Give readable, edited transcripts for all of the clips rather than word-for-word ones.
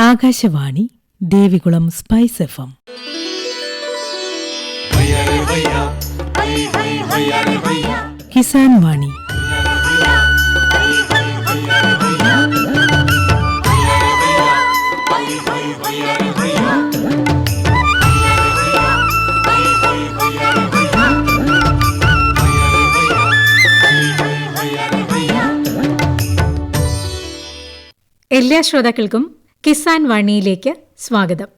Akashvani Devikulam spice FM. Kisan വാണി. എല്ലാ ശ്രോതാക്കൾക്കും കിസാൻ വാണിയിലേക്ക് സ്വാഗതം.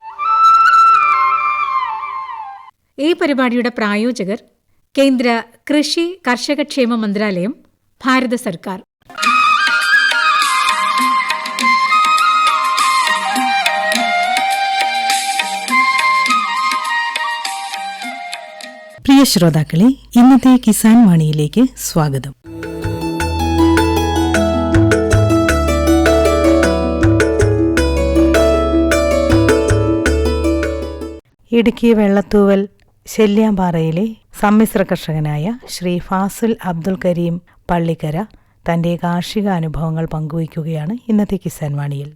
ഈ പരിപാടിയുടെ പ്രായോജകർ കേന്ദ്ര കൃഷി കർഷകക്ഷേമ മന്ത്രാലയം, ഭാരത സർക്കാർ. പ്രിയ ശ്രോതാക്കളെ, ഇന്നത്തെ കിസാൻ വാണിയിലേക്ക് സ്വാഗതം. ഇടുക്കി വെള്ളത്തൂവൽ ശല്യാംപാറയിലെ സമ്മിശ്ര കർഷകനായ ശ്രീ ഫാസിൽ അബ്ദുൽ കരീം പള്ളിക്കര തന്റെ കാർഷിക അനുഭവങ്ങൾ പങ്കുവയ്ക്കുകയാണ് ഇന്നത്തെ കിസാൻ വാണിയിൽ.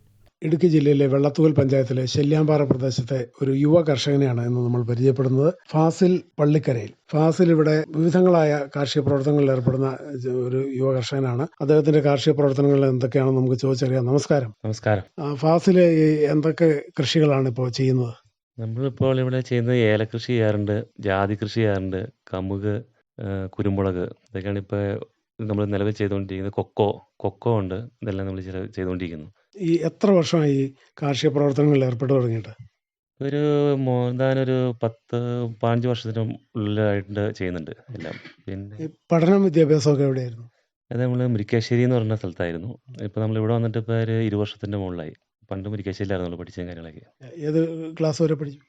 ഇടുക്കി ജില്ലയിലെ വെള്ളത്തൂവൽ പഞ്ചായത്തിലെ ശല്യാംപാറ പ്രദേശത്തെ ഒരു യുവ കർഷകനെയാണ് ഇന്ന് നമ്മൾ പരിചയപ്പെടുന്നത്. ഫാസിൽ പള്ളിക്കരയിൽ. ഫാസിൽ ഇവിടെ വിവിധങ്ങളായ കാർഷിക പ്രവർത്തനങ്ങളിൽ ഏർപ്പെടുന്ന ഒരു യുവ കർഷകനാണ്. അദ്ദേഹത്തിന്റെ കാർഷിക പ്രവർത്തനങ്ങൾ എന്തൊക്കെയാണെന്ന് നമുക്ക് ചോദിച്ചറിയാം. നമസ്കാരം. നമസ്കാരം. ഫാസിൽ എന്തൊക്കെ കൃഷികളാണ് ഇപ്പോൾ ചെയ്യുന്നത്? നമ്മളിപ്പോൾ ഇവിടെ ചെയ്യുന്നത് ഏലകൃഷി ചെയ്യാറുണ്ട്, ജാതി കൃഷി ചെയ്യാറുണ്ട്, കമുക്, കുരുമുളക്, ഇതൊക്കെയാണ് ഇപ്പോൾ നമ്മൾ നിലവിൽ ചെയ്തുകൊണ്ടിരിക്കുന്നത്. കൊക്കോ ഉണ്ട്. ഇതെല്ലാം നമ്മൾ ചെയ്തുകൊണ്ടിരിക്കുന്നു. ഈ എത്ര വർഷമായി കാർഷിക പ്രവർത്തനങ്ങളിൽ ഏർപ്പെട്ടു തുടങ്ങിയിട്ട്? ഒരു ഒരു 10-15 വർഷത്തിന് ഉള്ളിലായിട്ട് ചെയ്യുന്നുണ്ട് എല്ലാം. പിന്നെ പഠനം വിദ്യാഭ്യാസമൊക്കെ എവിടെയായിരുന്നു? അത് നമ്മൾ മുരിക്കാശ്ശേരി എന്ന് പറഞ്ഞ സ്ഥലത്തായിരുന്നു. ഇപ്പോൾ നമ്മളിവിടെ വന്നിട്ട് ഇപ്പോൾ ഒരു 20 വർഷത്തിൻ്റെ മുകളിലായി. പണ്ട് മുരിക്കാശ്ശേരിയിലായിരുന്നു പഠിച്ചതും കാര്യങ്ങളൊക്കെ. ഏത് ക്ലാസ് വരെ പഠിച്ചു?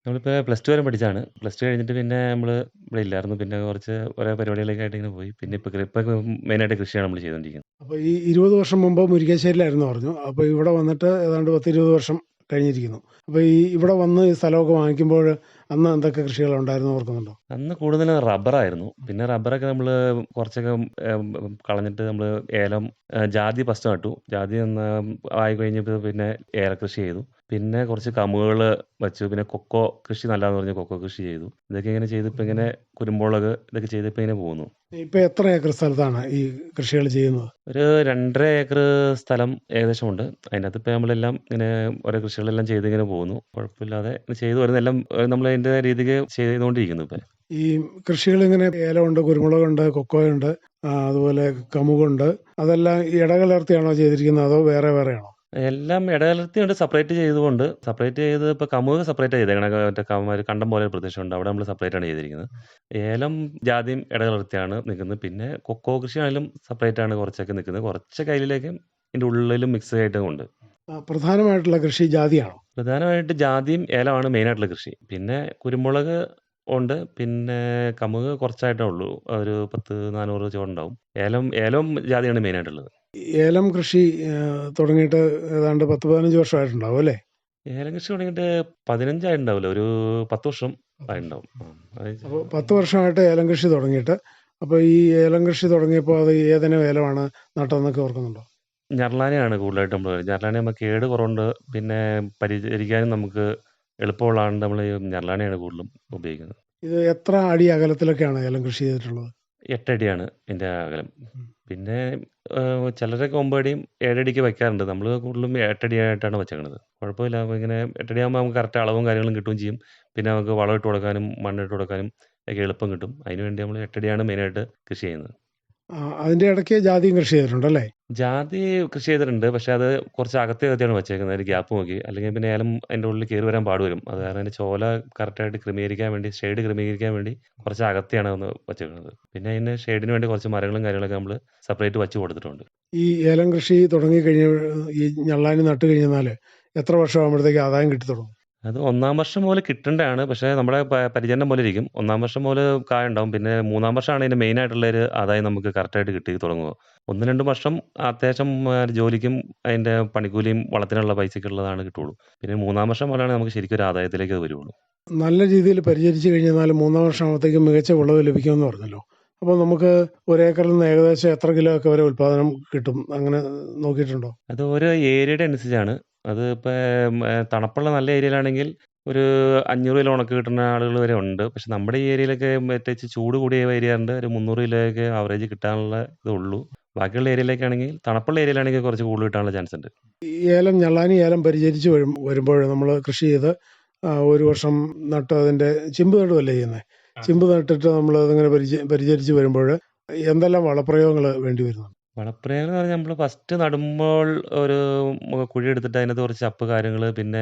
നമ്മളിപ്പോൾ +2 വരെ പഠിച്ചാണ്. +2 കഴിഞ്ഞിട്ട് പിന്നെ നമ്മൾ ഇവിടെ ഇല്ലായിരുന്നു. പിന്നെ കുറച്ച് ഓരോ പരിപാടികളൊക്കെ ആയിട്ട് ഇങ്ങനെ പോയി. പിന്നെ ഇപ്പോൾ മെയിനായിട്ട് കൃഷിയാണ് നമ്മൾ ചെയ്തുകൊണ്ടിരിക്കുന്നത്. അപ്പോൾ ഈ 20 വർഷം മുമ്പ് മുരിക്കാശ്ശേരിയിലായിരുന്നു പറഞ്ഞു. അപ്പോൾ ഇവിടെ വന്നിട്ട് ഏതാണ്ട് 10-20 വർഷം കഴിഞ്ഞിരിക്കുന്നു. അപ്പോൾ ഈ ഇവിടെ വന്ന് ഈ സ്ഥലമൊക്കെ വാങ്ങിക്കുമ്പോൾ അന്ന് എന്തൊക്കെ കൃഷികളുണ്ടായിരുന്നു ഓർക്കുന്നുണ്ടോ? അന്ന് കൂടുതലും റബ്ബറായിരുന്നു. പിന്നെ റബ്ബറൊക്കെ നമ്മൾ കുറച്ചൊക്കെ കളഞ്ഞിട്ട് നമ്മൾ ഏലം, ജാതി ഫസ്റ്റ് നട്ടു. ജാതി ആയി കഴിഞ്ഞപ്പോൾ പിന്നെ ഏലകൃഷി ചെയ്തു. പിന്നെ കുറച്ച് കമുകൾ വച്ചു. പിന്നെ കൊക്കോ കൃഷി നല്ലതെന്ന് പറഞ്ഞ് കൊക്കോ കൃഷി ചെയ്തു. ഇതൊക്കെ ഇങ്ങനെ ചെയ്തിപ്പോൾ ഇങ്ങനെ കുരുമുളക് ഇതൊക്കെ ചെയ്തിപ്പോൾ ഇങ്ങനെ പോകുന്നു. ഇപ്പോൾ എത്ര ഏക്കർ സ്ഥലത്താണ് ഈ കൃഷികൾ ചെയ്യുന്നത്? ഒരു 2.5 ഏക്കർ സ്ഥലം ഏകദേശം ഉണ്ട്. അതിനകത്ത് ഇപ്പോൾ നമ്മളെല്ലാം ഇങ്ങനെ ഓരോ കൃഷികളെല്ലാം ചെയ്ത് ഇങ്ങനെ പോകുന്നു. കുഴപ്പമില്ലാതെ ചെയ്തു വരുന്നെല്ലാം നമ്മൾ അതിൻ്റെ രീതിക്ക് ചെയ്തുകൊണ്ടിരിക്കുന്നു. ഇപ്പം ഈ കൃഷികൾ ഇങ്ങനെ ഏലമുണ്ട്, കുരുമുളകുണ്ട്, കൊക്കോയുണ്ട്, അതുപോലെ കമുകുണ്ട്. അതെല്ലാം ഇടകലർത്തിയാണോ ചെയ്തിരിക്കുന്നത് അതോ വേറെ വേറെയാണോ? എല്ലാം ഇടകലർത്തിയുണ്ട്. സെപ്പറേറ്റ് ചെയ്ത് ഇപ്പോൾ കമുക് സെപ്പറേറ്റ് ചെയ്തേക്കണ. ഒരു കണ്ടം പോലെ ഒരു പ്രദേശമുണ്ട്. അവിടെ നമ്മൾ സെപ്പറേറ്റ് ആണ് ചെയ്തിരിക്കുന്നത്. ഏലം ജാതിയും ഇടകലർത്തിയാണ് നിൽക്കുന്നത്. പിന്നെ കൊക്കോ കൃഷിയാണെങ്കിലും സെപ്പറേറ്റ് ആണ് കുറച്ചൊക്കെ നിൽക്കുന്നത്. കുറച്ച് കയ്യിലേക്കും ഇതിൻ്റെ ഉള്ളിലും മിക്സ് ആയിട്ടും ഉണ്ട്. പ്രധാനമായിട്ടുള്ള കൃഷി ജാതിയാണോ? പ്രധാനമായിട്ട് ജാതിയും ഏലമാണ് മെയിനായിട്ടുള്ള കൃഷി. പിന്നെ കുരുമുളക് ഉണ്ട്. പിന്നെ കമുക് കുറച്ചായിട്ടേ ഉള്ളൂ. ഒരു 10-400 ചോടുണ്ടാവും. ഏലവും ജാതിയാണ് മെയിനായിട്ടുള്ളത്. ഏലം കൃഷി തുടങ്ങിയിട്ട് ഏതാണ്ട് 10-15 വർഷമായിട്ടുണ്ടാവും അല്ലേ? ഏലം കൃഷി തുടങ്ങിയിട്ട് 15 ആയിട്ടുണ്ടാവില്ല, ഒരു 10 വർഷം ആയിട്ടുണ്ടാവും. അപ്പോൾ 10 വർഷമായിട്ട് ഏലം കൃഷി തുടങ്ങിയിട്ട്. അപ്പോൾ ഈ ഏലം കൃഷി തുടങ്ങിയപ്പോൾ അത് ഏതിനെ ഏലമാണ് നട്ടതെന്നൊക്കെ ഓർക്കുന്നുണ്ടോ? ഞർലാനയാണ് കൂടുതലായിട്ട് നമ്മൾ. ഞർലാന നമുക്ക് കേട് കുറവുണ്ട്. പിന്നെ പരിചരിക്കാനും നമുക്ക് എളുപ്പമുള്ളതുകൊണ്ട് നമ്മൾ ഞർലാനയാണ് കൂടുതലും ഉപയോഗിക്കുന്നത്. ഇത് എത്ര അടി അകലത്തിലൊക്കെയാണ് ഏലം കൃഷി ചെയ്തിട്ടുള്ളത്? 8 അടിയാണ് ഇതിൻ്റെ അകലം. പിന്നെ ചിലരൊക്കെ 9 അടിയും 7 അടിക്ക് വയ്ക്കാറുണ്ട്. നമ്മൾ കൂടുതലും 8 അടിയായിട്ടാണ് വെച്ചേക്കുന്നത്. കുഴപ്പമില്ല. അപ്പോൾ ഇങ്ങനെ 8 അടിയാകുമ്പോൾ നമുക്ക് കറക്റ്റ് അളവും കാര്യങ്ങളും കിട്ടുകയും ചെയ്യും. പിന്നെ നമുക്ക് വളം ഇട്ട് കൊടുക്കാനും മണ്ണിട്ട് കൊടുക്കാനും ഒക്കെ എളുപ്പം കിട്ടും. അതിനുവേണ്ടി നമ്മൾ 8 അടിയാണ് മെയിനായിട്ട് കൃഷി ചെയ്യുന്നത്. അതിൻ്റെ ഇടയ്ക്ക് ജാതിയും കൃഷി ചെയ്തിട്ടുണ്ടല്ലേ? ജാതി കൃഷി ചെയ്തിട്ടുണ്ട്. പക്ഷെ അത് കുറച്ച് അകത്തിയാണ് വെച്ചേക്കുന്നത്, ഒരു ഗ്യാപ്പ് നോക്കി. അല്ലെങ്കിൽ പിന്നെ ഏലം അതിൻ്റെ ഉള്ളിൽ കയറി വരാൻ പാടുവരും. അത് കാരണം അതിൻ്റെ ചോല കറക്റ്റായിട്ട് ക്രമീകരിക്കാൻ വേണ്ടി, ഷെയ്ഡ് ക്രമീകരിക്കാൻ വേണ്ടി കുറച്ച് അകത്തിയാണ് ഒന്ന് വെച്ചേക്കുന്നത്. പിന്നെ അതിന് ഷെയ്ഡിന് വേണ്ടി കുറച്ച് മരങ്ങളും കാര്യങ്ങളൊക്കെ നമ്മൾ സെപ്പറേറ്റ് വെച്ച് കൊടുത്തിട്ടുണ്ട്. ഈ ഏലം കൃഷി തുടങ്ങിക്കഴിഞ്ഞ ഈ ഞള്ളാനി നട്ട് കഴിഞ്ഞാൽ എത്ര വർഷം ആകുമ്പോഴത്തേക്ക് ആദായം കിട്ടി തുടങ്ങും? അത് 1-ാം വർഷം മുതൽ കിട്ടേണ്ടതാണ്. പക്ഷേ നമ്മുടെ പരിചരണം പോലെ ഇരിക്കും. 1-ാം വർഷം മുതൽ കായ ഉണ്ടാവും. പിന്നെ 3-ാം വർഷമാണ് ഇതിൻ്റെ മെയിനായിട്ടുള്ളൊരു ആദായം നമുക്ക് കറക്റ്റായിട്ട് കിട്ടി തുടങ്ങുക. 1-2 വർഷം അത്യാവശ്യം ജോലിക്കും അതിൻ്റെ പണിക്കൂലിയും വളത്തിനുള്ള പൈസയ്ക്കുള്ളതാണ് കിട്ടുള്ളൂ. പിന്നെ 3-ാം വർഷം മുതലാണ് നമുക്ക് ശരിക്കും ഒരു ആദായത്തിലേക്ക് വരുള്ളൂ. നല്ല രീതിയിൽ പരിചരിച്ച് കഴിഞ്ഞാൽ 3-ാം വർഷം ആകുമ്പോഴത്തേക്കും മികച്ച വിളവ് ലഭിക്കുമെന്ന് പറഞ്ഞല്ലോ. അപ്പോൾ നമുക്ക് ഒരേക്കറിൽ നിന്ന് ഏകദേശം എത്ര കിലോ ഒക്കെ വരെ ഉൽപ്പാദനം കിട്ടും? അങ്ങനെ നോക്കിയിട്ടുണ്ടോ? അത് ഓരോ ഏരിയയുടെ അനുസരിച്ചാണ്. അത് ഇപ്പോൾ തണുപ്പുള്ള നല്ല ഏരിയയിലാണെങ്കിൽ ഒരു 500 കിലോ ഉണക്ക് കിട്ടുന്ന ആളുകൾ വരെ ഉണ്ട്. പക്ഷെ നമ്മുടെ ഈ ഏരിയയിലൊക്കെ പ്രത്യേകിച്ച് ചൂട് കൂടിയ ഏരിയ ഉണ്ട്, ഒരു 300 കിലോയൊക്കെ ആവറേജ് കിട്ടാനുള്ള ഇതുള്ളൂ. ബാക്കിയുള്ള ഏരിയയിലേക്കാണെങ്കിൽ, തണുപ്പുള്ള ഏരിയയിലാണെങ്കിൽ കുറച്ച് കൂടുതൽ കിട്ടാനുള്ള ചാൻസ് ഉണ്ട്. ഈ ഏലം, ഞള്ളാനി ഏലം പരിചരിച്ച് വരുമ്പോൾ നമ്മൾ കൃഷി ചെയ്ത് ഒരു വർഷം നട്ട് അതിൻ്റെ ചിമ്പ് നടുവല്ലേ ചെയ്യുന്നത്. ചിമ്പ് നട്ടിട്ട് നമ്മൾ അതിങ്ങനെ പരിചരിച്ച് വരുമ്പോൾ എന്തെല്ലാം വളപ്രയോഗങ്ങൾ വേണ്ടി വരുന്നു? വളപ്രയോഗം എന്ന് പറഞ്ഞാൽ നമ്മൾ ഫസ്റ്റ് നടുമ്പോൾ ഒരു കുഴി എടുത്തിട്ട് അതിനകത്ത് കുറച്ച് ചപ്പ് കാര്യങ്ങൾ, പിന്നെ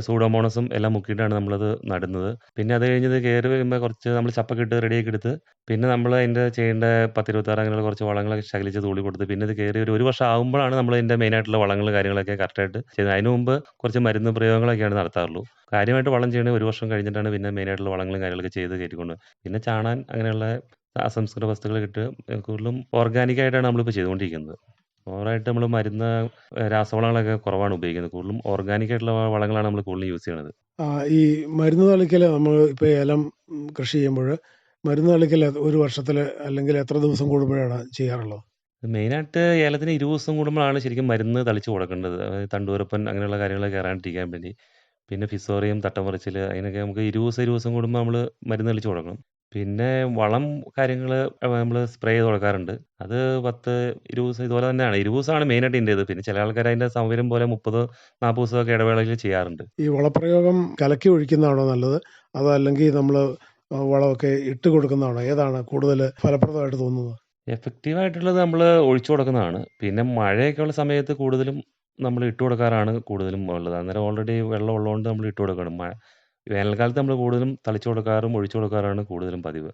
സൂഡോമോണസും എല്ലാം മുക്കിയിട്ടാണ് നമ്മളത് നടുന്നത്. പിന്നെ അത് കഴിഞ്ഞത് കയറി വരുമ്പോൾ കുറച്ച് നമ്മൾ ചപ്പൊക്കെ ഇട്ട് റെഡിയാക്കി എടുത്ത്, പിന്നെ നമ്മൾ അതിൻ്റെ ചെയ്യേണ്ട 10-26 അങ്ങനെയുള്ള കുറച്ച് വളങ്ങളൊക്കെ ശകലിച്ച് തൂളി കൊടുത്ത്, പിന്നെ ഇത് കയറി ഒരു വർഷം ആകുമ്പോഴാണ് നമ്മൾ അതിൻ്റെ മെയിനായിട്ടുള്ള വളങ്ങൾ കാര്യങ്ങളൊക്കെ കറക്റ്റായിട്ട് ചെയ്യുന്നത്. അതിന് മുമ്പ് കുറച്ച് മരുന്ന് പ്രയോഗങ്ങളൊക്കെയാണ് നടത്താറുള്ളൂ. കാര്യമായിട്ട് വളം ചെയ്യണമെങ്കിൽ ഒരു വർഷം കഴിഞ്ഞിട്ടാണ് പിന്നെ മെയിനായിട്ടുള്ള വളങ്ങളും കാര്യങ്ങളൊക്കെ ചെയ്ത് കയറ്റിക്കൊണ്ട്, പിന്നെ ചാണാൻ അങ്ങനെയുള്ള അസംസ്കൃത വസ്തുക്കൾ ഇട്ട് കൂടുതലും ഓർഗാനിക്കായിട്ടാണ് നമ്മളിപ്പോൾ ചെയ്തുകൊണ്ടിരിക്കുന്നത്. ഓവറായിട്ട് നമ്മൾ മരുന്ന് രാസവളങ്ങളൊക്കെ കുറവാണ് ഉപയോഗിക്കുന്നത്. കൂടുതലും ഓർഗാനിക്കായിട്ടുള്ള വളങ്ങളാണ് നമ്മൾ കൂടുതലും യൂസ് ചെയ്യുന്നത്. ഈ മരുന്ന് തളിക്കൽ, നമ്മൾ ഇപ്പോൾ ഏലം കൃഷി ചെയ്യുമ്പോൾ മരുന്ന് തളിക്കൽ ഒരു വർഷത്തിൽ അല്ലെങ്കിൽ എത്ര ദിവസം കൂടുമ്പോഴാണ് ചെയ്യാറുള്ളത്? മെയിനായിട്ട് ഏലത്തിന് 20 ദിവസം കൂടുമ്പോഴാണ് ശരിക്കും മരുന്ന് തളിച്ച് കൊടുക്കേണ്ടത്. തണ്ടുവരപ്പൻ അങ്ങനെയുള്ള കാര്യങ്ങൾ കയറാണ്ടിരിക്കാൻ വേണ്ടി. പിന്നെ ഫിസോറിയം, തട്ടമറിച്ചിൽ, അതിനൊക്കെ നമുക്ക് 20 ദിവസം കൂടുമ്പോൾ നമ്മൾ മരുന്ന് തളിച്ച് കൊടുക്കണം. പിന്നെ വളം കാര്യങ്ങൾ നമ്മൾ സ്പ്രേ ചെയ്ത് കൊടുക്കാറുണ്ട്. അത് 10-20 ദിവസം ഇതുപോലെ തന്നെയാണ്. 20 ദിവസമാണ് മെയിനായിട്ട് ഇതിൻ്റേത്. പിന്നെ ചില ആൾക്കാർ അതിൻ്റെ സൗകര്യം പോലെ 30-40 ദിവസമൊക്കെ ഇടവേളയിൽ ചെയ്യാറുണ്ട്. ഈ വളപ്രയോഗം കലക്കി ഒഴിക്കുന്നതാണോ നല്ലത്, അതോ അല്ലെങ്കിൽ നമ്മൾ വളമൊക്കെ ഇട്ട് കൊടുക്കുന്നതാണോ? ഏതാണ് കൂടുതൽ ഫലപ്രദമായിട്ട് തോന്നുന്നത്? എഫക്റ്റീവായിട്ടുള്ളത് നമ്മൾ ഒഴിച്ചു കൊടുക്കുന്നതാണ്. പിന്നെ മഴയൊക്കെയുള്ള സമയത്ത് കൂടുതലും നമ്മൾ ഇട്ട് കൊടുക്കാറാണ് കൂടുതലും ഉള്ളത്. അന്നേരം ഓൾറെഡി വെള്ളം ഉള്ളതുകൊണ്ട് നമ്മൾ ഇട്ട് കൊടുക്കണം. വേനൽക്കാലത്ത് നമ്മൾ കൂടുതലും തളിച്ചു കൊടുക്കാറും ഒഴിച്ചു കൊടുക്കാറാണ് കൂടുതലും പതിവ്.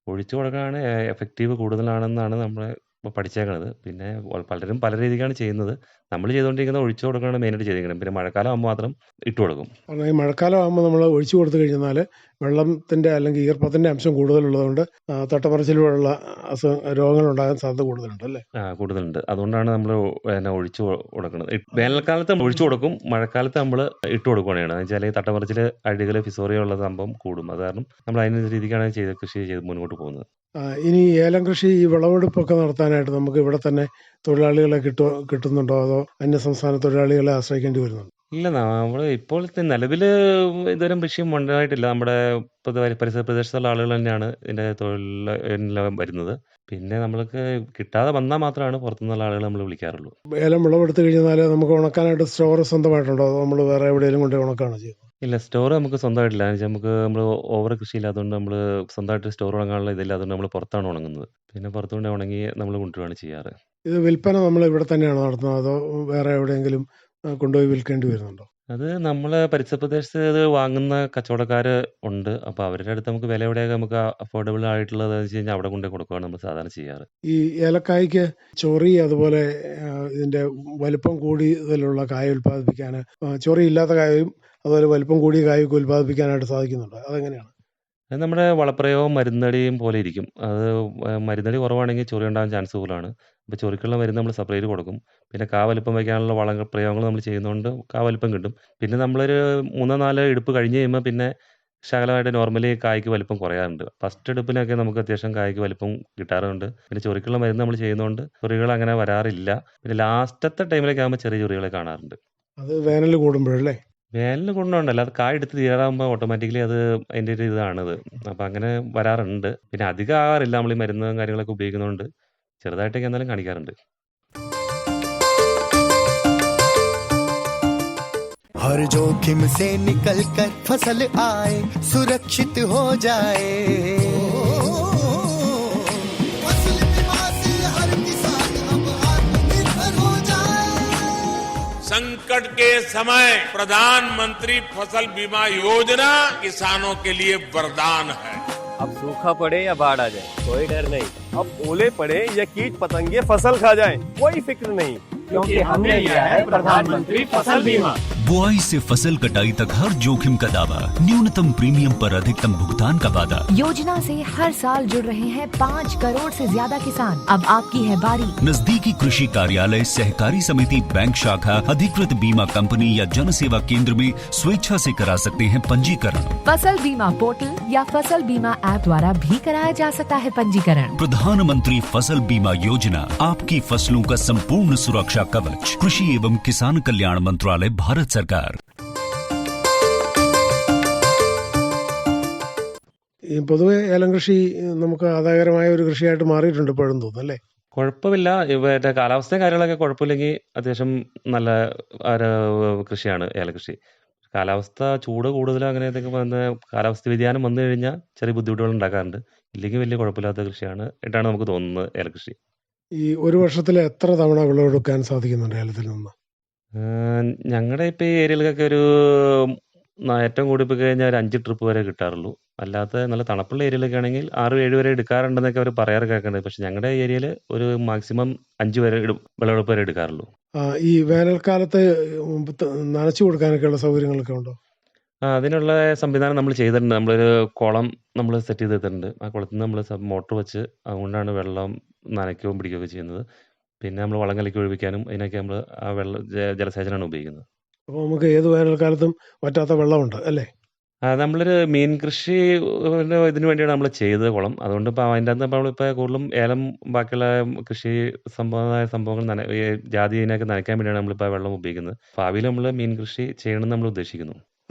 ഒഴിച്ചു കൊടുക്കാനാണ് എഫക്റ്റീവ് കൂടുതലാണെന്നാണ് നമ്മൾ ഇപ്പോൾ പഠിച്ചേക്കണത്. പിന്നെ പലരും പല രീതിക്കാണ് ചെയ്യുന്നത്. നമ്മൾ ചെയ്തുകൊണ്ടിരിക്കുന്നത് ഒഴിച്ചു കൊടുക്കാനാണ് മെയിനായിട്ട് ചെയ്തിരിക്കുന്നത്. പിന്നെ മഴക്കാലം ആകുമ്പോൾ മാത്രം ഇട്ട് കൊടുക്കും. കാരണം ഈ മഴക്കാലം ആകുമ്പോൾ നമ്മൾ ഒഴിച്ചു കൊടുത്തു കഴിഞ്ഞാൽ വെള്ളത്തിൻ്റെ അല്ലെങ്കിൽ ഈർപ്പത്തിൻ്റെ അംശം കൂടുതലുള്ളതുകൊണ്ട് തട്ടമറിച്ചിൽ പോലുള്ള രോഗങ്ങളുണ്ടാകാൻ സാധ്യത കൂടുതലുണ്ട് അല്ലേ? കൂടുതലുണ്ട്. അതുകൊണ്ടാണ് നമ്മൾ ഒഴിച്ചു കൊടുക്കുന്നത്. വേനൽക്കാലത്ത് നമ്മൾ ഒഴിച്ചു കൊടുക്കും, മഴക്കാലത്ത് നമ്മൾ ഇട്ട് കൊടുക്കുകയാണ്. എന്ന് വെച്ചാൽ ഈ തട്ടമറിച്ചിൽ, അഴുകൽ, ഫിസോറിയ ഉള്ള സംഭവം കൂടും. അത് കാരണം നമ്മൾ അതിന് രീതിക്കാണ് കൃഷി ചെയ്ത് മുന്നോട്ട് പോകുന്നത്. ഇനി ഏലം കൃഷി, ഈ വിളവെടുപ്പൊക്കെ നടത്താനായിട്ട് നമുക്ക് ഇവിടെ തന്നെ തൊഴിലാളികളെ കിട്ടുന്നുണ്ടോ, അതോ അന്യസംസ്ഥാന തൊഴിലാളികളെ ആശ്രയിക്കേണ്ടി വരുന്നുണ്ടോ? ഇല്ല, നമ്മൾ ഇപ്പോഴത്തെ നിലവിൽ ഇതുവരെ വിഷയം ഉണ്ടായിട്ടില്ല. നമ്മുടെ പരിസര പ്രദേശത്തുള്ള ആളുകൾ തന്നെയാണ് ഇതിൻ്റെ തൊഴിലെല്ലാം വരുന്നത്. പിന്നെ നമ്മൾക്ക് കിട്ടാതെ വന്നാൽ മാത്രമാണ് പുറത്തുനിന്നുള്ള ആളുകൾ നമ്മൾ വിളിക്കാറുള്ളൂ. ഏലം വിളവെടുത്ത് കഴിഞ്ഞാൽ നമുക്ക് ഉണക്കാനായിട്ട് സ്റ്റോർ സ്വന്തമായിട്ടുണ്ടോ, അതോ നമ്മൾ വേറെ എവിടെയെങ്കിലും കൊണ്ട് ഉണക്കാണോ ചെയ്യുന്നത്? ഇല്ല, സ്റ്റോർ നമുക്ക് സ്വന്തമായിട്ടില്ല. എന്ന് വെച്ചാൽ നമ്മൾ ഓവർ കൃഷി ഇല്ലാത്തതുകൊണ്ട് നമ്മൾ സ്വന്തമായിട്ട് സ്റ്റോർ ഉണങ്ങാനുള്ള ഇതില്ലാത്തതുകൊണ്ട് നമ്മൾ പുറത്താണ് ഉണങ്ങുന്നത്. പിന്നെ പുറത്തുകൊണ്ട് ഉണങ്ങി നമ്മൾ കൊണ്ടുവരികയാണ് ചെയ്യാറ്. ഇത് വിൽപ്പന നമ്മൾ ഇവിടെ തന്നെയാണോ നടത്തുന്നത്, അതോ വേറെ എവിടെയെങ്കിലും കൊണ്ടുപോയി വിൽക്കേണ്ടി വരുന്നുണ്ടോ? അത് നമ്മൾ പരിസര പ്രദേശത്ത് ഇത് വാങ്ങുന്ന കച്ചവടക്കാർ ഉണ്ട്. അപ്പോൾ അവരുടെ അടുത്ത് നമുക്ക് വില എവിടെയൊക്കെ നമുക്ക് അഫോർഡബിൾ ആയിട്ടുള്ളത് വെച്ച് കഴിഞ്ഞാൽ അവിടെ കൊണ്ടുപോയി കൊടുക്കുകയാണ് നമ്മൾ സാധാരണ ചെയ്യാറ്. ഈ ഏലക്കായ്ക്ക് ചൊറി, അതുപോലെ ഇതിൻ്റെ വലിപ്പം കൂടുതലുള്ള കായ ഉൽപ്പാദിപ്പിക്കാൻ, ചൊറി ഇല്ലാത്ത കായും അതുപോലെ വലിപ്പം കൂടിയ കായൊക്കെ ഉൽപ്പാദിപ്പിക്കാനായിട്ട് സാധിക്കുന്നുണ്ട്. അതെങ്ങനെയാണ്? അത് നമ്മുടെ വളപ്രയോഗവും മരുന്നടിയും പോലെ ഇരിക്കും. അത് മരുന്നടി കുറവാണെങ്കിൽ ചൊറി ഉണ്ടാകാൻ ചാൻസ് കൂടുതലാണ്. അപ്പോൾ ചൊറിക്കുള്ള മരുന്ന് നമ്മൾ സെപ്പറേറ്റ് കൊടുക്കും. പിന്നെ കാ വലിപ്പം വയ്ക്കാനുള്ള വളങ്ങൾ പ്രയോഗങ്ങൾ നമ്മൾ ചെയ്യുന്നതുകൊണ്ട് കാ വലിപ്പം കിട്ടും. പിന്നെ നമ്മളൊരു 3-4 എടുപ്പ് കഴിഞ്ഞ് കഴിയുമ്പോൾ പിന്നെ ശകലമായിട്ട് നോർമലി കായ്ക്ക് വലിപ്പം കുറയാറുണ്ട്. ഫസ്റ്റ് എടുപ്പിനൊക്കെ നമുക്ക് അത്യാവശ്യം കായ്ക്ക് വലിപ്പം കിട്ടാറുണ്ട്. പിന്നെ ചൊറിക്കുള്ള മരുന്ന് നമ്മൾ ചെയ്യുന്നതുകൊണ്ട് ചൊറികൾ അങ്ങനെ വരാറില്ല. പിന്നെ ലാസ്റ്റത്തെ ടൈമിലൊക്കെ ആകുമ്പോൾ ചെറിയ ചൊറികളെ കാണാറുണ്ട്. അത് വേനൽ കൂടുമ്പോഴല്ലേ? വേനൽ കൊണ്ടുണ്ടല്ല, അത് കായ എടുത്ത് തീരാറാകുമ്പോൾ ഓട്ടോമാറ്റിക്കലി അത് അതിൻ്റെ ഒരു ഇതാണത്. അപ്പം അങ്ങനെ വരാറുണ്ട്. പിന്നെ അധികം ആകാറില്ല. നമ്മൾ ഈ മരുന്നും കാര്യങ്ങളൊക്കെ ഉപയോഗിക്കുന്നതുകൊണ്ട് ചെറുതായിട്ടൊക്കെ എന്തായാലും കാണിക്കാറുണ്ട്. हर जोखिम से निकल कर फसल आए, सुरक्षित हो जाए। फसल बीमा से हर किसान अब आत्मनिर्भर हो जाए। संकट के समय प्रधानमंत्री फसल बीमा योजना किसानों के लिए वरदान है। अब सूखा पड़े या बाढ़ आ जाए, कोई डर नहीं। अब ओले पड़े या कीट पतंगे फसल खा जाए, कोई फिक्र नहीं, क्योंकि हमने लिया है प्रधानमंत्री फसल बीमा। बुआई से फसल कटाई तक हर जोखिम का दावा, न्यूनतम प्रीमियम पर अधिकतम भुगतान का वादा। योजना से हर साल जुड़ रहे हैं 5 करोड़ से ज्यादा किसान। अब आपकी है बारी। नजदीकी कृषि कार्यालय, सहकारी समिति, बैंक शाखा, अधिकृत बीमा कंपनी या जन सेवा केंद्र में स्वेच्छा से करा सकते हैं पंजीकरण। फसल बीमा पोर्टल या फसल बीमा ऐप द्वारा भी कराया जा सकता है पंजीकरण। प्रधानमंत्री फसल बीमा योजना, आपकी फसलों का संपूर्ण सुरक्षा कवच। कृषि एवं किसान कल्याण मंत्रालय, भारत सरकार। ഈ പൊതുവെ ഏലം കൃഷി നമുക്ക് ആദായകരമായ ഒരു കൃഷിയായിട്ട് മാറിയിട്ടുണ്ട് ഇപ്പോഴും തോന്നുന്നു അല്ലേ? കുഴപ്പമില്ല. മറ്റേ കാലാവസ്ഥയും കാര്യങ്ങളൊക്കെ കുഴപ്പമില്ലെങ്കിൽ അത്യാവശ്യം നല്ല ഒരു കൃഷിയാണ് ഏലകൃഷി. കാലാവസ്ഥ ചൂട് കൂടുതലോ അങ്ങനെ എന്തെങ്കിലും വന്ന് കാലാവസ്ഥ വ്യതിയാനം വന്നു കഴിഞ്ഞാൽ ചെറിയ ബുദ്ധിമുട്ടുകൾ ഉണ്ടാക്കാറുണ്ട്. ഇല്ലെങ്കിൽ വലിയ കുഴപ്പമില്ലാത്ത കൃഷിയാണ് ആയിട്ടാണ് നമുക്ക് തോന്നുന്നത് ഏലകൃഷി. ഈ ഒരു വർഷത്തിൽ എത്ര തവണ വിളവെടുക്കാൻ സാധിക്കുന്നുണ്ട് ഏലത്തിൽ നിന്ന്? ഞങ്ങളുടെ ഇപ്പോൾ ഈ ഏരിയയിലൊക്കെ ഒരു ഏറ്റവും കൂടി പോയി കഴിഞ്ഞാൽ ഒരു 5 ട്രിപ്പ് വരെ കിട്ടാറുള്ളൂ. അല്ലാത്ത നല്ല തണുപ്പുള്ള ഏരിയയിലൊക്കെ ആണെങ്കിൽ 6, 7 വരെ എടുക്കാറുണ്ടെന്നൊക്കെ അവർ പറയാറ് കേൾക്കുന്നുണ്ട്. പക്ഷെ ഞങ്ങളുടെ ഏരിയയിൽ ഒരു മാക്സിമം 5 വരെ വിളവെടുപ്പ് വരെ എടുക്കാറുള്ളൂ. ഈ വേനൽക്കാലത്ത് നനച്ചു കൊടുക്കാനൊക്കെയുള്ള സൗകര്യങ്ങളൊക്കെ ഉണ്ടോ? അതിനുള്ള സംവിധാനം നമ്മൾ ചെയ്തിട്ടുണ്ട്. നമ്മളൊരു കുളം നമ്മൾ സെറ്റ് ചെയ്തിട്ടുണ്ട്. ആ കുളത്തിൽ നിന്ന് നമ്മൾ മോട്ടർ വെച്ച് അതുകൊണ്ടാണ് വെള്ളം നനയ്ക്കുകയും പിടിക്കുകയൊക്കെ ചെയ്യുന്നത്. പിന്നെ നമ്മൾ വളം കലക്കി ഒഴിപ്പിക്കാനും അതിനൊക്കെ നമ്മൾ ആ ജലസേചനമാണ് ഉപയോഗിക്കുന്നത്. അപ്പോൾ നമുക്ക് ഏത് വേനൽക്കാലത്തും വറ്റാത്ത വെള്ളമുണ്ട് അല്ലേ? നമ്മളൊരു മീൻ കൃഷി ഇതിനു വേണ്ടിയാണ് നമ്മൾ ചെയ്തത് കുളം. അതുകൊണ്ട് ഇപ്പോൾ അതിൻ്റെ അകത്ത് നമ്മളിപ്പോൾ കൂടുതലും ഏലം ബാക്കിയുള്ള കൃഷി സംഭവങ്ങൾ ഈ ജാതി ഇതിനൊക്കെ നനയ്ക്കാൻ വേണ്ടിയാണ് നമ്മളിപ്പോൾ വെള്ളം ഉപയോഗിക്കുന്നത്. ഭാവിയിൽ നമ്മൾ മീൻ കൃഷി ചെയ്യണമെന്ന് നമ്മൾ ഉദ്ദേശിക്കുന്നു.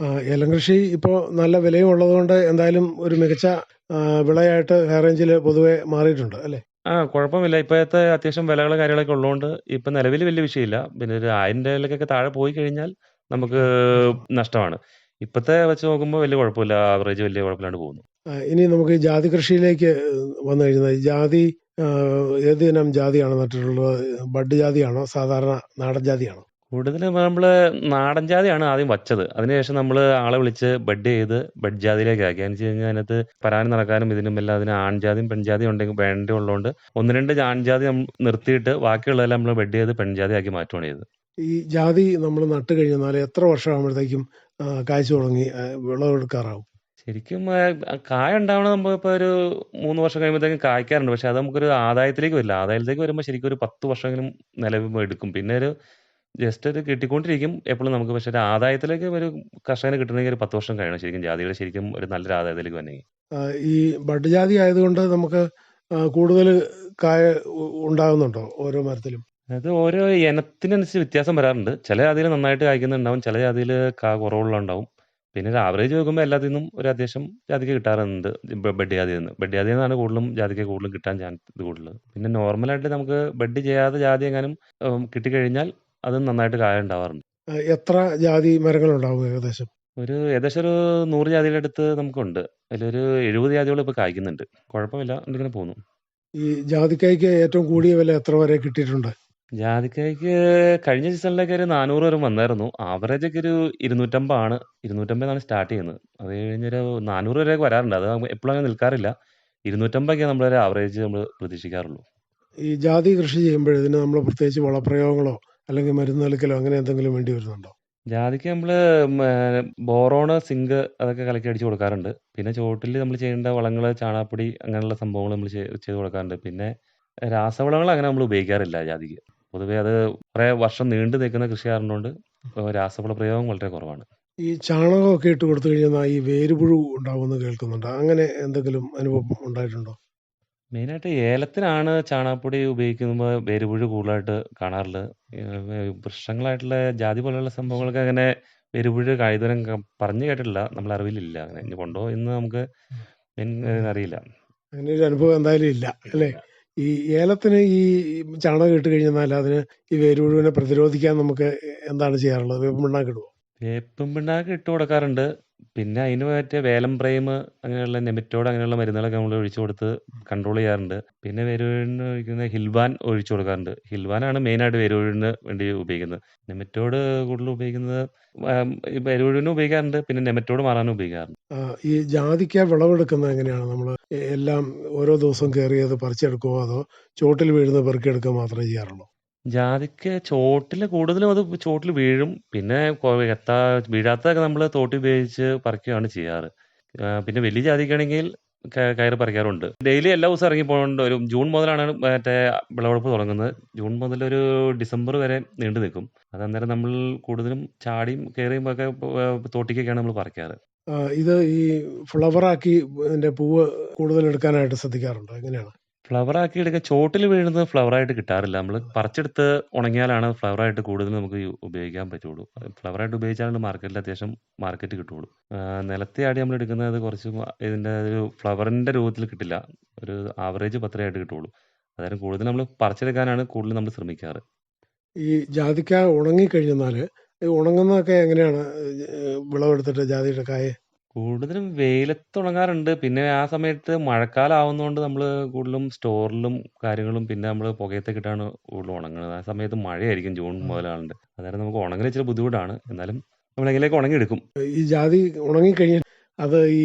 ഏലം കൃഷി ഇപ്പോൾ നല്ല വിലയും ഉള്ളതുകൊണ്ട് എന്തായാലും ഒരു മികച്ച വിളയായിട്ട് ഹൈ റേഞ്ചിൽ പൊതുവെ മാറിയിട്ടുണ്ട് അല്ലേ? കുഴപ്പമില്ല. ഇപ്പോഴത്തെ അത്യാവശ്യം വിലകളും കാര്യങ്ങളൊക്കെ ഉള്ളതുകൊണ്ട് ഇപ്പം നിലവിൽ വലിയ വിഷയമില്ല. പിന്നെ ഒരു 1000 രൂപയിലേക്കൊക്കെ താഴെ പോയി കഴിഞ്ഞാൽ നമുക്ക് നഷ്ടമാണ്. ഇപ്പോഴത്തെ വെച്ച് നോക്കുമ്പോൾ വലിയ കുഴപ്പമില്ല. ആവറേജ് വലിയ കുഴപ്പമില്ലാണ്ട് പോകുന്നു. ഇനി നമുക്ക് ഈ ജാതി കൃഷിയിലേക്ക് വന്നു കഴിഞ്ഞാൽ ജാതി ഏത് ഇനം ജാതിയാണ് നട്ടിട്ടുള്ളത്? ബഡ് ജാതിയാണോ സാധാരണ നാടൻ ജാതിയാണോ? കൂടുതലും നമ്മൾ നാടൻ ജാതിയാണ് ആദ്യം വച്ചത്. അതിനുശേഷം നമ്മൾ ആളെ വിളിച്ച് ബഡ് ചെയ്ത് ബഡ് ജാതിയിലേക്ക് ആക്കി. എന്ന് വെച്ച് കഴിഞ്ഞാൽ അതിനകത്ത് പരാനും നടക്കാനും ഇതിനും എല്ലാം അതിന് ആൺജാതിയും പെൺജാതിയും ഉണ്ടെങ്കിൽ വേണ്ടിയുള്ളതുകൊണ്ട് 1-2 ആൺജാതി നമ്മൾ നിർത്തിയിട്ട് ബാക്കിയുള്ളതെല്ലാം നമ്മൾ ബഡ് ചെയ്ത് പെൺജാതിയാക്കി മാറ്റുകയാണ് ചെയ്തത്. ഈ ജാതി നമ്മൾ നട്ട് കഴിഞ്ഞാൽ എത്ര വർഷമാകുമ്പോഴത്തേക്കും കായ്ച്ചു തുടങ്ങി വിളവെടുക്കാറാവും? ശരിക്കും കായ ഉണ്ടാവണത് നമ്മളിപ്പോൾ ഒരു 3 വർഷം കഴിയുമ്പോഴത്തേക്കും കായ്ക്കാറുണ്ട്. പക്ഷെ അത് നമുക്കൊരു ആദായത്തിലേക്ക് വരില്ല. ആദായത്തിലേക്ക് വരുമ്പോൾ ശരിക്കും ഒരു 10 വർഷമെങ്കിലും നിലവിൽ എടുക്കും. പിന്നെ ഒരു ജസ്റ്റ് ഒരു കിട്ടിക്കൊണ്ടിരിക്കും എപ്പോഴും നമുക്ക്. പക്ഷെ ഒരു ആദായത്തിലേക്ക് ഒരു കർഷകന് കിട്ടണമെങ്കിൽ ഒരു 10 വർഷം കഴിയണം ശരിക്കും ജാതിയുടെ ശരിക്കും ഒരു നല്ലൊരു ആദായത്തിലേക്ക് വന്നെങ്കിൽ. ഈ ബഡ് ജാതി ആയതുകൊണ്ട് നമുക്ക് കൂടുതൽ കായ ഉണ്ടാകുന്നുണ്ടോ ഓരോ മരത്തിലും? അത് ഓരോ ഇനത്തിനനുസരിച്ച് വ്യത്യാസം വരാറുണ്ട്. ചില ജാതിയിൽ നന്നായിട്ട് കായ്ക്കുന്നുണ്ടാവും, ചില ജാതിയിൽ കുറവുള്ളതുണ്ടാവും. പിന്നെ ഒരു ആവറേജ് നോക്കുമ്പോൾ എല്ലാത്തിൽ നിന്നും ഒരു അത്യാവശ്യം ജാതിക്ക് കിട്ടാറുണ്ട് ബഡ് ജാതിയിൽ നിന്ന്. ബഡ് ജാതിയിൽ നിന്നാണ് കൂടുതലും ജാതിക്ക് കൂടുതലും കിട്ടാൻ ചാൻസ് കൂടുതൽ. പിന്നെ നോർമലായിട്ട് നമുക്ക് ബഡ് ചെയ്യാതെ ജാതി എങ്ങാനും കിട്ടിക്കഴിഞ്ഞാൽ അത് നന്നായിട്ട് കായ ഉണ്ടാവാറുണ്ട്. എത്ര ജാതി മരങ്ങളുണ്ടാവും ഏകദേശം? ഏകദേശം ഒരു 100 ജാതിയുടെ അടുത്ത് നമുക്കുണ്ട്. അതിലൊരു 70 ജാതികൾ ഇപ്പോൾ കായ്ക്കുന്നുണ്ട്. കുഴപ്പമില്ല, ഇങ്ങനെ പോകുന്നു. ഈ ജാതിക്കായ്ക്ക് ഏറ്റവും കൂടിയ വില എത്ര വരെ കിട്ടിയിട്ടുണ്ട്? ജാതിക്കായ്ക്ക് കഴിഞ്ഞ സീസണിലൊക്കെ ഒരു 400 വരെ വന്നായിരുന്നു. ആവറേജ് ഒക്കെ ഒരു 250 ആണ്. 250 സ്റ്റാർട്ട് ചെയ്യുന്നത്. അത് കഴിഞ്ഞൊരു 400 വരെയൊക്കെ വരാറുണ്ട്. അത് എപ്പോഴും അങ്ങനെ നിൽക്കാറില്ല. 250 നമ്മളൊരു ആവറേജ് നമ്മൾ പ്രതീക്ഷിക്കാറുള്ളൂ. ഈ ജാതി കൃഷി ചെയ്യുമ്പോൾ ഇതിന് നമ്മൾ പ്രത്യേകിച്ച് വളപ്രയോഗങ്ങളോ അല്ലെങ്കിൽ മരുന്ന് തളിക്കലോ അങ്ങനെ എന്തെങ്കിലും വേണ്ടി വരുന്നുണ്ടോ? ജാതിക്ക് നമ്മൾ ബോറോണ്, സിങ്ക് അതൊക്കെ കലക്കി അടിച്ച് കൊടുക്കാറുണ്ട്. പിന്നെ ചുവട്ടിൽ നമ്മൾ ചെയ്യേണ്ട വളങ്ങൾ, ചാണകപ്പൊടി അങ്ങനെയുള്ള സംഭവങ്ങൾ നമ്മൾ ചെയ്ത് കൊടുക്കാറുണ്ട്. പിന്നെ രാസവളങ്ങൾ അങ്ങനെ നമ്മൾ ഉപയോഗിക്കാറില്ല ജാതിക്ക്. പൊതുവേ അത് കുറേ വർഷം നീണ്ടു നിൽക്കുന്ന കൃഷി ആയതുകൊണ്ട് രാസവള പ്രയോഗം വളരെ കുറവാണ്. ഈ ചാണകമൊക്കെ ഇട്ട് കൊടുത്തു കഴിഞ്ഞാൽ ഈ വേരുപുഴു ഉണ്ടാവുമെന്ന് കേൾക്കുന്നുണ്ട്. അങ്ങനെ എന്തെങ്കിലും അനുഭവം ഉണ്ടായിട്ടുണ്ടോ? മെയിനായിട്ട് ഏലത്തിനാണ് ചാണകപ്പൊടി ഉപയോഗിക്കുമ്പോൾ വേരുപുഴു കൂടുതലായിട്ട് കാണാറുള്ളത്. വൃക്ഷങ്ങളായിട്ടുള്ള ജാതി പോലെയുള്ള സംഭവങ്ങളൊക്കെ അങ്ങനെ വേരുപുഴു ഇതുവരെ പറഞ്ഞു കേട്ടിട്ടില്ല. നമ്മളെ അറിവിലില്ല. അങ്ങനെ ഇനി കൊണ്ടോ എന്ന് നമുക്ക് അറിയില്ല. അങ്ങനെ ഒരു അനുഭവം എന്തായാലും ഇല്ല അല്ലേ? ഈ ഏലത്തിന് ഈ ചാണകം ഇട്ട് കഴിഞ്ഞാൽ അതിന് ഈ വേരുപുഴുവിനെ പ്രതിരോധിക്കാൻ നമുക്ക് എന്താണ് ചെയ്യാറുള്ളത്? വേപ്പിൻ പിണ്ണാക്ക് ഇടുവോ? വേപ്പിൻ പിണ്ണാക്ക് ഇട്ട് കൊടുക്കാറുണ്ട്. പിന്നെ അതിന് പറ്റിയ വേലം പ്രൈം അങ്ങനെയുള്ള നെമറ്റോഡ് അങ്ങനെയുള്ള മരുന്നുകളൊക്കെ നമ്മൾ ഒഴിച്ചു കൊടുത്ത് കൺട്രോൾ ചെയ്യാറുണ്ട്. പിന്നെ വേരുപുഴുവിന് ഒഴിക്കുന്ന ഹിൽവാൻ ഒഴിച്ചു കൊടുക്കാറുണ്ട്. ഹിൽവാനാണ് മെയിനായിട്ട് വേരുപുഴുവിന് വേണ്ടി ഉപയോഗിക്കുന്നത്. നെമറ്റോഡ് കൂടുതൽ ഉപയോഗിക്കുന്നത് വേരുപുഴുവിന് ഉപയോഗിക്കാറുണ്ട്. പിന്നെ നെമറ്റോഡ് മാറാനും ഉപയോഗിക്കാറുണ്ട്. ഈ ജാതിക്ക വിളവെടുക്കുന്നത് എങ്ങനെയാണ്? നമ്മൾ എല്ലാം ഓരോ ദിവസവും കയറി അത് പറിച്ചെടുക്കുമോ അതോ ചോട്ടിൽ വീഴുന്ന പെറുക്കിയെടുക്കുക മാത്രമേ ചെയ്യാറുള്ളൂ? ജാതിക്ക ചോട്ടിൽ കൂടുതലും അത് ചോട്ടിൽ വീഴും. പിന്നെ വീഴാത്തതൊക്കെ നമ്മൾ തോട്ടി ഉപയോഗിച്ച് പറിക്കുകയാണ് ചെയ്യാറ്. പിന്നെ വലിയ ജാതിക്കാണെങ്കിൽ കയറ് പറിക്കാറുണ്ട്. ഡെയിലി എല്ലാ ദിവസവും ഇറങ്ങി പോകുന്നുണ്ട്. ഒരു ജൂൺ മുതലാണ് മറ്റേ വിളവെടുപ്പ് തുടങ്ങുന്നത്. ജൂൺ മുതൽ ഒരു ഡിസംബർ വരെ നീണ്ടു നിൽക്കും. അതന്നേരം നമ്മൾ കൂടുതലും ചാടിയും കയറിയും ഒക്കെ തോട്ടിക്കൊക്കെയാണ് നമ്മൾ പറിക്കാറ്. ഇത് ഈ ഫ്ലവറാക്കി ഇതിന്റെ പൂവ് കൂടുതൽ എടുക്കാനായിട്ട് ശ്രദ്ധിക്കാറുണ്ടോ? എങ്ങനെയാണ്? ഫ്ലവറാക്കി എടുക്കുക, ചോട്ടിൽ വീഴുന്നത് ഫ്ലവറായിട്ട് കിട്ടാറില്ല. നമ്മൾ പറിച്ചെടുത്ത് ഉണങ്ങിയാലാണ് ഫ്ലവറായിട്ട് കൂടുതൽ നമുക്ക് ഉപയോഗിക്കാൻ പറ്റുള്ളൂ. ഫ്ലവറായിട്ട് ഉപയോഗിച്ചാലാണ് മാർക്കറ്റിൽ അത്യാവശ്യം മാർക്കറ്റ് കിട്ടുള്ളൂ. നിലത്തെ ആടി നമ്മൾ എടുക്കുന്നത് കുറച്ച് ഇതിൻ്റെ ഒരു ഫ്ലവറിൻ്റെ രൂപത്തിൽ കിട്ടില്ല. ഒരു ആവറേജ് പത്രമായിട്ട് കിട്ടുള്ളൂ. അതായത് കൂടുതൽ നമ്മൾ പറിച്ചെടുക്കാനാണ് കൂടുതൽ നമ്മൾ ശ്രമിക്കാറ്. ഈ ജാതിക്ക ഉണങ്ങിക്കഴിഞ്ഞാൽ ഉണങ്ങുന്നതൊക്കെ എങ്ങനെയാണ് വിളവെടുത്തിട്ട് ജാതിയുടെ കായ? കൂടുതലും വെയിലത്ത് ഉണങ്ങാറുണ്ട്. പിന്നെ ആ സമയത്ത് മഴക്കാലം ആവുന്നതുകൊണ്ട് നമ്മൾ കൂടുതലും സ്റ്റോറിലും കാര്യങ്ങളും പിന്നെ നമ്മൾ പുകയത്തേക്കിട്ടാണ് കൂടുതലും ഉണങ്ങുന്നത്. ആ സമയത്ത് മഴയായിരിക്കും ജൂൺ മുതലാണ്ട്. അതായത് നമുക്ക് ഉണങ്ങൽ ഇച്ചിരി ബുദ്ധിമുട്ടാണ്. എന്നാലും നമ്മളെങ്കിലേക്ക് ഉണങ്ങിയെടുക്കും. ഈ ജാതി ഉണങ്ങിക്കഴിഞ്ഞ് അത് ഈ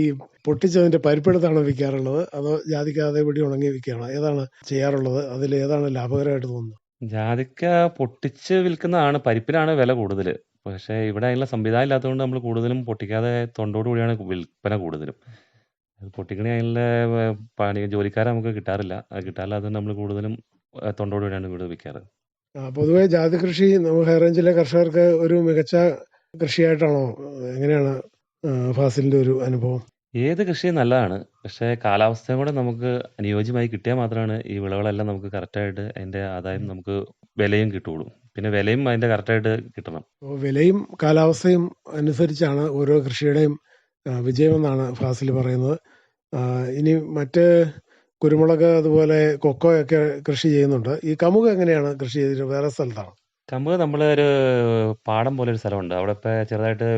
പൊട്ടിച്ചതിന്റെ പരിപ്പെടുത്താണോ വിൽക്കാറുള്ളത്, അതോ ജാതിക്ക അതേപടി ഉണങ്ങി വിൽക്കുകയാണോ? ഏതാണ് ചെയ്യാറുള്ളത്? അതിൽ ഏതാണ് ലാഭകരമായിട്ട് തോന്നുന്നത്? ജാതിക്ക പൊട്ടിച്ച് വിൽക്കുന്നതാണ്, പരിപ്പിനാണ് വില കൂടുതൽ. പക്ഷേ ഇവിടെ അതിനുള്ള സംവിധാനം ഇല്ലാത്തതുകൊണ്ട് നമ്മൾ കൂടുതലും പൊട്ടിക്കാതെ തൊണ്ടോട് കൂടിയാണ് വിൽപ്പന കൂടുതലും. അത് പൊട്ടിക്കണേ അതിനുള്ള ജോലിക്കാരെ നമുക്ക് കിട്ടാറില്ല. അത് കിട്ടാറില്ലാത്തതുകൊണ്ട് നമ്മൾ കൂടുതലും തൊണ്ടോട് കൂടിയാണ് ഇവിടെ വിൽക്കാറ്. പൊതുവെ ജാതി കൃഷി ഹൈ റേഞ്ചിലെ കർഷകർക്ക് ഒരു മികച്ച കൃഷിയായിട്ടാണോ? എങ്ങനെയാണ് ഫാസിലിന്റെ ഒരു അനുഭവം? ഏത് കൃഷിയും നല്ലതാണ്. പക്ഷേ കാലാവസ്ഥയും കൂടെ നമുക്ക് അനുയോജ്യമായി കിട്ടിയാൽ മാത്രമാണ് ഈ വിളകളെല്ലാം നമുക്ക് കറക്റ്റായിട്ട് അതിൻ്റെ ആദായം നമുക്ക് വിലയും കിട്ടുള്ളൂ. പിന്നെ വിലയും അതിൻ്റെ കറക്റ്റായിട്ട് കിട്ടണം. വിലയും കാലാവസ്ഥയും അനുസരിച്ചാണ് ഓരോ കൃഷിയുടെയും വിജയമെന്നാണ് ഫാസിൽ പറയുന്നത്. ഇനി മറ്റ് കുരുമുളക് അതുപോലെ കൊക്കോയൊക്കെ കൃഷി ചെയ്യുന്നുണ്ട്. ഈ കമുക് എങ്ങനെയാണ് കൃഷി ചെയ്തിട്ട്? വേറെ സ്ഥലത്താണ്? കമുക് നമ്മളൊരു പാടം പോലെ ഒരു സ്ഥലമുണ്ട്. അവിടെ ഇപ്പോൾ ചെറുതായിട്ട്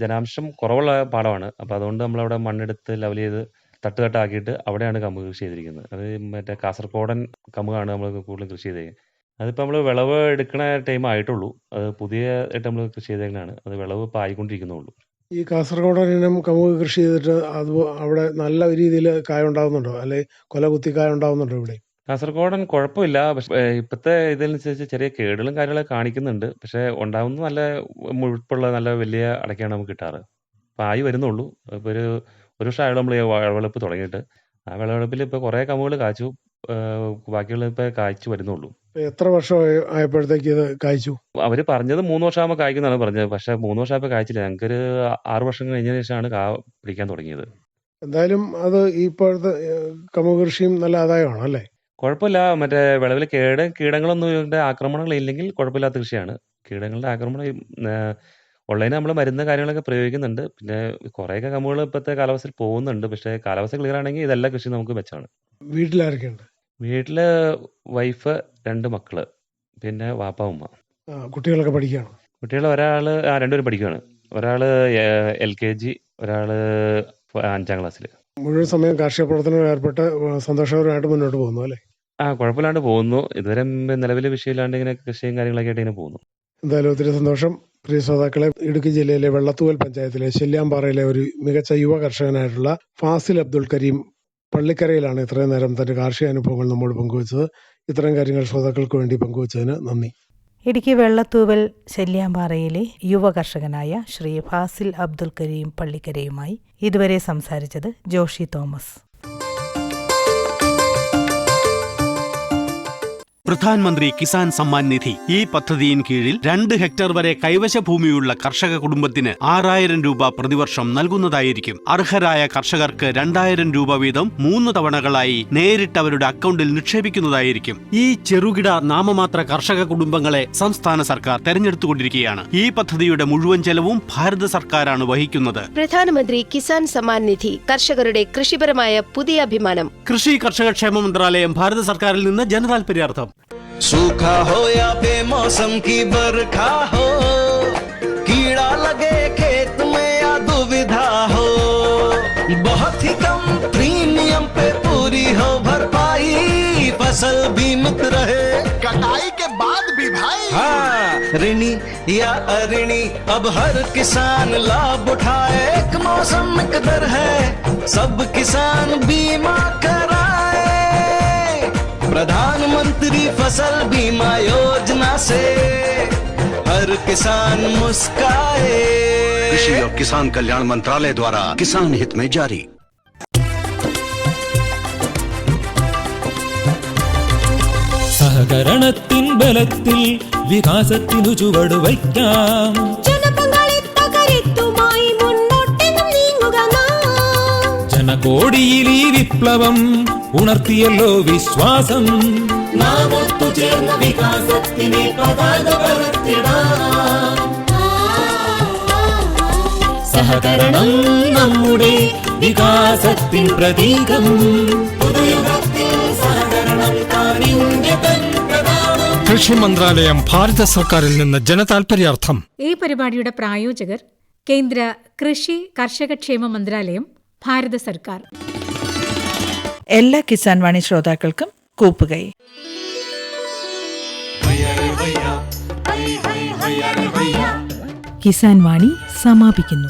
ജനാംശം കുറവുള്ള പാടമാണ്. അപ്പോൾ അതുകൊണ്ട് നമ്മളവിടെ മണ്ണെടുത്ത് ലെവൽ ചെയ്ത് തട്ടാക്കിയിട്ട് അവിടെയാണ് കമുക് കൃഷി ചെയ്തിരിക്കുന്നത്. അത് മറ്റേ കാസർഗോഡൻ കമുകാണ് നമ്മൾ കൂടുതലും കൃഷി ചെയ്തത്. അതിപ്പോൾ നമ്മൾ വിളവ് എടുക്കണ ടൈം ആയിട്ടുള്ളൂ. അത് പുതിയതായിട്ട് നമ്മൾ കൃഷി ചെയ്തേക്കാണ്. അത് വിളവ് ഇപ്പോൾ ആയിക്കൊണ്ടിരിക്കുന്നുള്ളൂ. ഈ കാസർഗോഡൻ ഇനം കമുക് കൃഷി ചെയ്തിട്ട് അത് അവിടെ നല്ല രീതിയിൽ കായ ഉണ്ടാകുന്നുണ്ടോ, അല്ലെങ്കിൽ കൊല കുത്തി കായ ഉണ്ടാകുന്നുണ്ടോ ഇവിടെ? കാസർഗോഡൻ കുഴപ്പമില്ല. പക്ഷേ ഇപ്പോഴത്തെ ഇതിനനുസരിച്ച് ചെറിയ കേടുകളും കാര്യങ്ങളൊക്കെ കാണിക്കുന്നുണ്ട്. പക്ഷേ ഉണ്ടാകുന്ന നല്ല മുഴുപ്പുള്ള നല്ല വലിയ അടയ്ക്കാണ് നമുക്ക് കിട്ടാറ്. അപ്പോൾ ആയി വരുന്നുള്ളൂ. ഇപ്പോൾ ഒരു വർഷമായുള്ളൂ നമ്മൾ വിളവെടുപ്പ് തുടങ്ങിയിട്ട്. ആ വിളവെടുപ്പിൽ ഇപ്പോൾ കുറേ കമുകൾ കായ്ച്ചു. ബാക്കിയുള്ള ഇപ്പോൾ കായ്ച്ചു വരുന്നുള്ളൂ. എത്ര വർഷം ആയപ്പോഴത്തേക്ക് ഇത് കായ്ച്ചു? അവർ പറഞ്ഞത് 3 വർഷമാകുമ്പോൾ കായ്ക്കുന്നതാണ് പറഞ്ഞത്. പക്ഷേ 3 വർഷമായപ്പോൾ കായ്ച്ചില്ല. ഞങ്ങൾക്കൊരു 6 വർഷം കഴിഞ്ഞതിന് ശേഷമാണ് പിടിക്കാൻ തുടങ്ങിയത്. എന്തായാലും അത് ഇപ്പോഴത്തെ കമുക് കൃഷിയും നല്ല ആദായമാണ് അല്ലേ? കുഴപ്പമില്ല. മറ്റേ വിളവിൽ കീടങ്ങളൊന്നും ആക്രമണങ്ങളില്ലെങ്കിൽ കുഴപ്പമില്ലാത്ത കൃഷിയാണ്. കീടങ്ങളുടെ ആക്രമണം ഉള്ളതിന് നമ്മൾ മരുന്ന് കാര്യങ്ങളൊക്കെ പ്രയോഗിക്കുന്നുണ്ട്. പിന്നെ കുറേയൊക്കെ കമുകൾ ഇപ്പോഴത്തെ കാലാവസ്ഥയിൽ പോകുന്നുണ്ട്. പക്ഷേ കാലാവസ്ഥ ക്ലിയർ ആണെങ്കിൽ ഇതെല്ലാം കൃഷി നമുക്ക് മെച്ചമാണ്. വീട്ടിലാരൊക്കെയുണ്ട്? വീട്ടിൽ വൈഫ്, 2 മക്കള്, പിന്നെ വാപ്പ ഉമ്മ. കുട്ടികളൊക്കെ പഠിക്കുകയാണ്? കുട്ടികൾ രണ്ടുപേരും പഠിക്കുകയാണ്. ഒരാൾ LKG, ഒരാൾ 5ാം ക്ലാസ്സിൽ. മുഴുവൻ സമയം കാർഷിക പ്രവർത്തനങ്ങളിൽ ഏർപ്പെട്ട് സന്തോഷകരമായിട്ട് മുന്നോട്ട് പോകുന്നു അല്ലേ? കുഴപ്പമില്ലാണ്ട് പോകുന്നു. ഇതുവരെ നിലവിലെ വിഷയമില്ലാണ്ട് ഇങ്ങനെ കൃഷിയും കാര്യങ്ങളൊക്കെ ആയിട്ട് ഇങ്ങനെ പോകുന്നു. എന്തായാലും ഒത്തിരി സന്തോഷം. പ്രിയ ശ്രോതാക്കളെ, ഇടുക്കി ജില്ലയിലെ വെള്ളത്തൂവൽ പഞ്ചായത്തിലെ ശല്യാംപാറയിലെ ഒരു മികച്ച യുവ കർഷകനായിട്ടുള്ള ഫാസിൽ അബ്ദുൽ കരീം പള്ളിക്കരയിലാണ് ഇത്രയും നേരം തന്റെ കാർഷിക അനുഭവങ്ങൾ നമ്മോട് പങ്കുവച്ചത്. ഇത്തരം കാര്യങ്ങൾ ശ്രോതാക്കൾക്ക് വേണ്ടി പങ്കുവച്ചതിന് നന്ദി. ഇടുക്കി വെള്ളത്തൂവൽ ശല്യാംപാറയിലെ യുവ കർഷകനായ ശ്രീ ഫാസിൽ അബ്ദുൽ കരീം പള്ളിക്കരയുമായി ഇതുവരെ സംസാരിച്ചത് ജോഷി തോമസ്. പ്രധാൻമന്ത്രി കിസാൻ സമ്മാൻ നിധി ഈ പദ്ധതിയിൻ കീഴിൽ 2 ഹെക്ടർ വരെ കൈവശ ഭൂമിയുള്ള കർഷക കുടുംബത്തിന് 6000 രൂപ പ്രതിവർഷം നൽകുന്നതായിരിക്കും. അർഹരായ കർഷകർക്ക് 2000 രൂപ വീതം 3 തവണകളായി നേരിട്ട് അവരുടെ അക്കൗണ്ടിൽ നിക്ഷേപിക്കുന്നതായിരിക്കും. ഈ ചെറുകിട നാമമാത്ര കർഷക കുടുംബങ്ങളെ സംസ്ഥാന സർക്കാർ തെരഞ്ഞെടുത്തുകൊണ്ടിരിക്കുകയാണ്. ഈ പദ്ധതിയുടെ മുഴുവൻ ചെലവും ഭാരത സർക്കാരാണ് വഹിക്കുന്നത്. പ്രധാനമന്ത്രി കിസാൻ സമ്മാൻ നിധി കർഷകരുടെ കൃഷിപരമായ പുതിയ അഭിമാനം. കൃഷി കർഷക ക്ഷേമ മന്ത്രാലയം, ഭാരത സർക്കാരിൽ നിന്ന് ജനതാൽപര്യാർത്ഥം. सूखा हो या बेमौसम की बरखा हो, कीड़ा लगे खेत में या दुविधा हो, बहुत ही कम प्रीमियम पे पूरी हो भरपाई, फसल बीमित रहे कटाई के बाद भी भाई। हाँ, ऋणी या अऋणी अब हर किसान लाभ उठाए। एक मौसम एक दर है, सब किसान बीमा कराए। प्रधानमंत्री फसल बीमा योजना से हर किसान मुस्काए। कृषि और किसान कल्याण मंत्रालय द्वारा किसान हित में जारी। സഹകരണത്തിൻ ബലത്തിൽ വികാസത്തിനു ചുവടുവയ്ക്കാം. ജനപങ്കാളിത്തകരുത്തുമായി മുന്നോട്ടെന്നും നീങ്ങുക നാം. ജനകോടിയിൽ ഈ വിപ്ലവം ഉണർത്തിയല്ലോ വിശ്വാസം. നാം ഒത്തുചേർന്ന വികാസത്തിനെ പതാക പറത്തിടാം. സഹകരണം നമ്മുടെ വികാസത്തിൻ പ്രതീകം. പുതുയുഗത്തിൽ സഹകരണം കാണിന്റെ പ്രധാനം. കൃഷി മന്ത്രാലയം, ഭാരത സർക്കാരിൽ നിന്ന് ജനതാൽപര്യാർത്ഥം. ഈ പരിപാടിയുടെ പ്രായോജകർ കേന്ദ്ര കൃഷി കർഷകക്ഷേമ മന്ത്രാലയം, ഭാരത സർക്കാർ. എല്ലാ കിസാൻ വാണി ശ്രോതാക്കൾക്കും കൂപ്പുകൈ. കിസാൻ വാണി സമാപിക്കുന്നു.